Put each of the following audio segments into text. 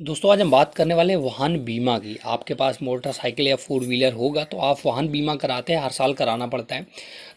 दोस्तों आज हम बात करने वाले हैं वाहन बीमा की। आपके पास मोटरसाइकिल या फोर व्हीलर होगा तो आप वाहन बीमा कराते हैं, हर साल कराना पड़ता है।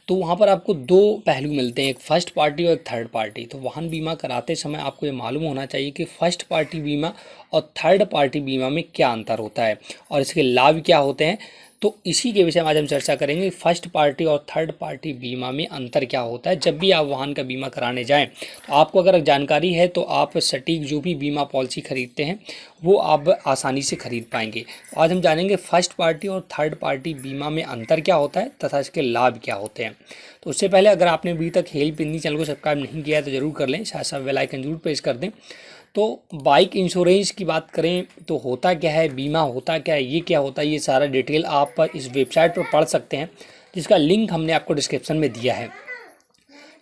तो वहाँ पर आपको दो पहलू मिलते हैं, एक फर्स्ट पार्टी और एक थर्ड पार्टी। तो वाहन बीमा कराते समय आपको ये मालूम होना चाहिए कि फर्स्ट पार्टी बीमा और थर्ड पार्टी बीमा में क्या अंतर होता है और इसके लाभ क्या होते हैं। तो इसी के विषय में आज हम चर्चा करेंगे, फर्स्ट पार्टी और थर्ड पार्टी बीमा में अंतर क्या होता है। जब भी आप वाहन का बीमा कराने जाएं तो आपको अगर जानकारी है तो आप सटीक जो भी बीमा पॉलिसी खरीदते हैं वो आप आसानी से खरीद पाएंगे। आज हम जानेंगे फर्स्ट पार्टी और थर्ड पार्टी बीमा में अंतर क्या होता है तथा इसके लाभ क्या होते हैं। तो उससे पहले अगर आपने अभी तक हेल्प इंडी चैनल को सब्सक्राइब नहीं किया है तो ज़रूर कर लें, साथ साथ बेल आइकन जरूर प्रेस कर दें। तो बाइक इंश्योरेंस की बात करें तो होता क्या है, बीमा होता क्या है, ये क्या होता है, ये सारा डिटेल आप इस वेबसाइट पर पढ़ सकते हैं जिसका लिंक हमने आपको डिस्क्रिप्शन में दिया है।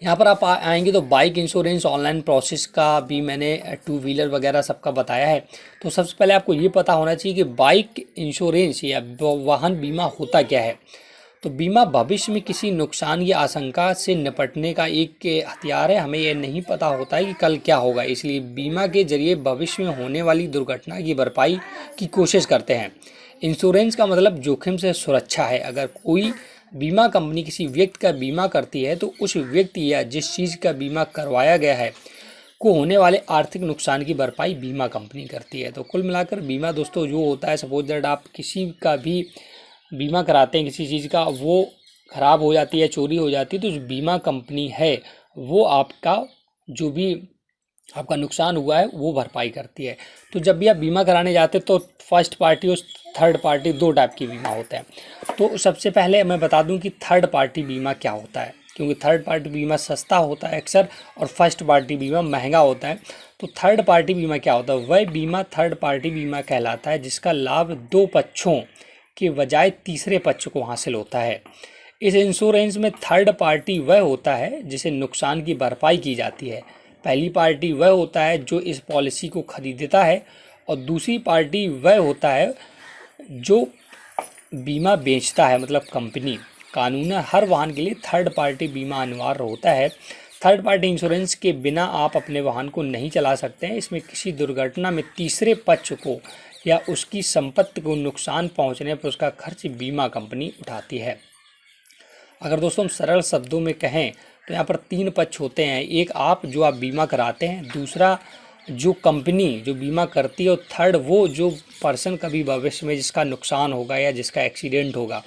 यहाँ पर आप आएंगे तो बाइक इंश्योरेंस ऑनलाइन प्रोसेस का भी मैंने टू व्हीलर वगैरह सबका बताया है। तो सबसे पहले आपको ये पता होना चाहिए कि बाइक इंश्योरेंस या वाहन बीमा होता क्या है। तो बीमा भविष्य में किसी नुकसान या आशंका से निपटने का एक हथियार है। हमें यह नहीं पता होता है कि कल क्या होगा, इसलिए बीमा के जरिए भविष्य में होने वाली दुर्घटना की भरपाई की कोशिश करते हैं। इंश्योरेंस का मतलब जोखिम से सुरक्षा है। अगर कोई बीमा कंपनी किसी व्यक्ति का बीमा करती है तो उस व्यक्ति या जिस चीज़ का बीमा करवाया गया है को होने वाले आर्थिक नुकसान की भरपाई बीमा कंपनी करती है। तो कुल मिलाकर बीमा दोस्तों जो होता है, सपोज दैट आप किसी का भी बीमा कराते हैं, किसी चीज़ का वो ख़राब हो जाती है, चोरी हो जाती है, तो जो बीमा कंपनी है वो आपका जो भी आपका नुकसान हुआ है वो भरपाई करती है। तो जब भी आप बीमा कराने जाते हैं तो फर्स्ट पार्टी और थर्ड पार्टी दो टाइप की बीमा होता है। तो सबसे पहले मैं बता दूं कि थर्ड पार्टी बीमा क्या होता है, क्योंकि थर्ड पार्टी बीमा सस्ता होता है अक्सर और फर्स्ट पार्टी बीमा महंगा होता है। तो थर्ड पार्टी बीमा क्या होता है, वह बीमा थर्ड पार्टी बीमा कहलाता है जिसका लाभ दो पक्षों के बजाय तीसरे पक्ष को हासिल होता है। इस इंश्योरेंस में थर्ड पार्टी वह होता है जिसे नुकसान की भरपाई की जाती है। पहली पार्टी वह होता है जो इस पॉलिसी को खरीदता है और दूसरी पार्टी वह होता है जो बीमा बेचता है, मतलब कंपनी। कानूनन हर वाहन के लिए थर्ड पार्टी बीमा अनिवार्य होता है। थर्ड पार्टी इंश्योरेंस के बिना आप अपने वाहन को नहीं चला सकते हैं। इसमें किसी दुर्घटना में तीसरे पक्ष को या उसकी संपत्ति को नुकसान पहुंचने पर उसका खर्च बीमा कंपनी उठाती है। अगर दोस्तों हम सरल शब्दों में कहें तो यहाँ पर तीन पक्ष होते हैं, एक आप जो आप बीमा कराते हैं, दूसरा जो कंपनी जो बीमा करती है, और थर्ड वो जो पर्सन कभी भविष्य में जिसका नुकसान होगा या जिसका एक्सीडेंट होगा।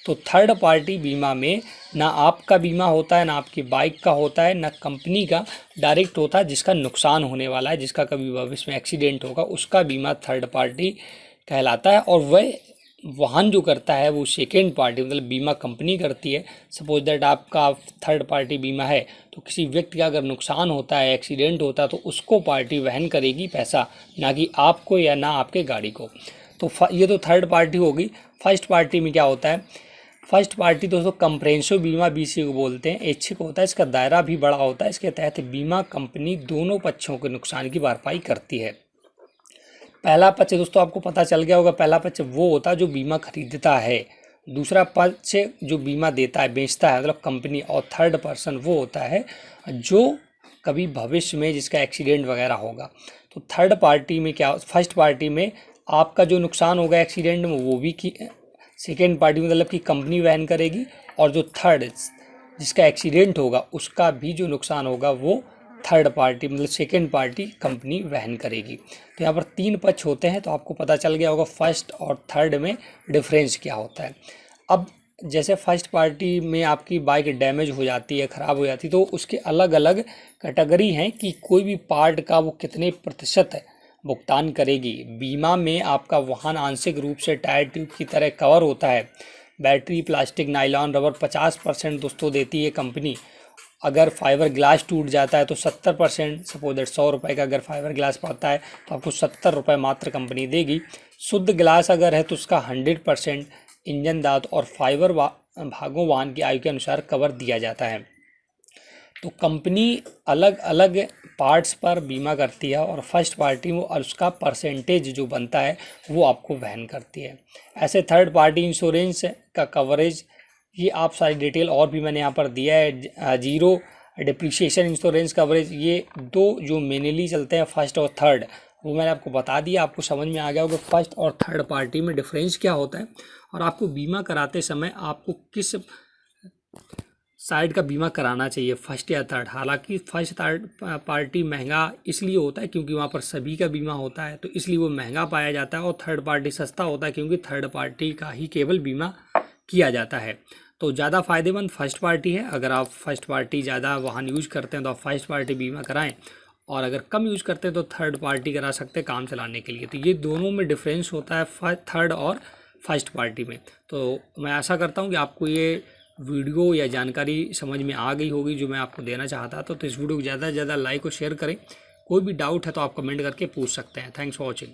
तो थर्ड पार्टी बीमा में ना आपका बीमा होता है, ना आपकी बाइक का होता है, ना कंपनी का डायरेक्ट होता है। जिसका नुकसान होने वाला है, जिसका कभी भविष्य में एक्सीडेंट होगा, उसका बीमा थर्ड पार्टी कहलाता है। और वह वाहन जो करता है वो सेकेंड पार्टी मतलब बीमा कंपनी करती है। सपोज दैट आपका थर्ड पार्टी बीमा है तो किसी व्यक्ति का अगर नुकसान होता है, एक्सीडेंट होता है, तो उसको पार्टी वहन करेगी पैसा, ना कि आपको या ना आपके गाड़ी को। तो ये तो थर्ड पार्टी होगी। फर्स्ट पार्टी में क्या होता है, फर्स्ट पार्टी दोस्तों कंप्रेहेंसिव बीमा बीसी को बोलते हैं, ऐच्छिक होता है, इसका दायरा भी बड़ा होता है। इसके तहत बीमा कंपनी दोनों पक्षों के नुकसान की भरपाई करती है। पहला पक्ष दोस्तों आपको पता चल गया होगा, पहला पक्ष वो होता है जो बीमा खरीदता है, दूसरा पक्ष जो बीमा देता है, बेचता है, मतलब कंपनी, और थर्ड पर्सन वो होता है जो कभी भविष्य में जिसका एक्सीडेंट वगैरह होगा। तो थर्ड पार्टी में क्या, फर्स्ट पार्टी में आपका जो नुकसान होगा एक्सीडेंट में वो भी सेकेंड पार्टी मतलब कि कंपनी वहन करेगी, और जो थर्ड जिसका एक्सीडेंट होगा उसका भी जो नुकसान होगा वो थर्ड पार्टी मतलब सेकेंड पार्टी कंपनी वहन करेगी। तो यहाँ पर तीन पक्ष होते हैं, तो आपको पता चल गया होगा फर्स्ट और थर्ड में डिफरेंस क्या होता है। अब जैसे फर्स्ट पार्टी में आपकी बाइक डैमेज हो जाती है, ख़राब हो जाती है, तो उसके अलग अलग कैटेगरी हैं कि कोई भी पार्ट का वो कितने प्रतिशत भुगतान करेगी। बीमा में आपका वाहन आंशिक रूप से टायर ट्यूब की तरह कवर होता है। बैटरी, प्लास्टिक, नायलॉन, रबर 50% दोस्तों देती है कंपनी। अगर फाइबर ग्लास टूट जाता है तो 70%, सपोज दैट 100 रुपये का अगर फाइबर ग्लास पड़ता है तो आपको 70 रुपये मात्र कंपनी देगी। शुद्ध ग्लास अगर है तो उसका 100% इंजन दांत और फाइबर भागों वाहन की आयु के अनुसार कवर दिया जाता है। तो कंपनी अलग अलग पार्ट्स पर बीमा करती है और फर्स्ट पार्टी में और उसका परसेंटेज जो बनता है वो आपको वहन करती है। ऐसे थर्ड पार्टी इंश्योरेंस का कवरेज ये आप सारी डिटेल और भी मैंने यहाँ पर दिया है। जीरो डिप्रिशिएशन इंश्योरेंस कवरेज, ये दो जो मेनली चलते हैं फर्स्ट और थर्ड, वो मैंने आपको बता दिया, आपको समझ में आ गया होगा फर्स्ट और थर्ड पार्टी में डिफरेंस क्या होता है, और आपको बीमा कराते समय आपको किस साइड का बीमा कराना चाहिए, फर्स्ट या थर्ड। हालांकि फर्स्ट थर्ड पार्टी महंगा इसलिए होता है क्योंकि वहाँ पर सभी का बीमा होता है, तो इसलिए वो महंगा पाया जाता है, और थर्ड पार्टी सस्ता होता है क्योंकि थर्ड पार्टी का ही केवल बीमा किया जाता है। तो ज़्यादा फायदेमंद फर्स्ट पार्टी है। अगर आप फर्स्ट पार्टी ज़्यादा वाहन यूज करते हैं तो आप फर्स्ट पार्टी बीमा कराएं, और अगर कम यूज करते हैं तो थर्ड पार्टी करा सकते हैं काम चलाने के लिए। तो ये दोनों में डिफरेंस होता है थर्ड और फर्स्ट पार्टी में। तो मैं आशा करता हूँ कि आपको ये वीडियो या जानकारी समझ में आ गई होगी जो मैं आपको देना चाहता था। तो इस वीडियो को ज़्यादा से ज़्यादा लाइक और शेयर करें। कोई भी डाउट है तो आप कमेंट करके पूछ सकते हैं। Thanks for watching.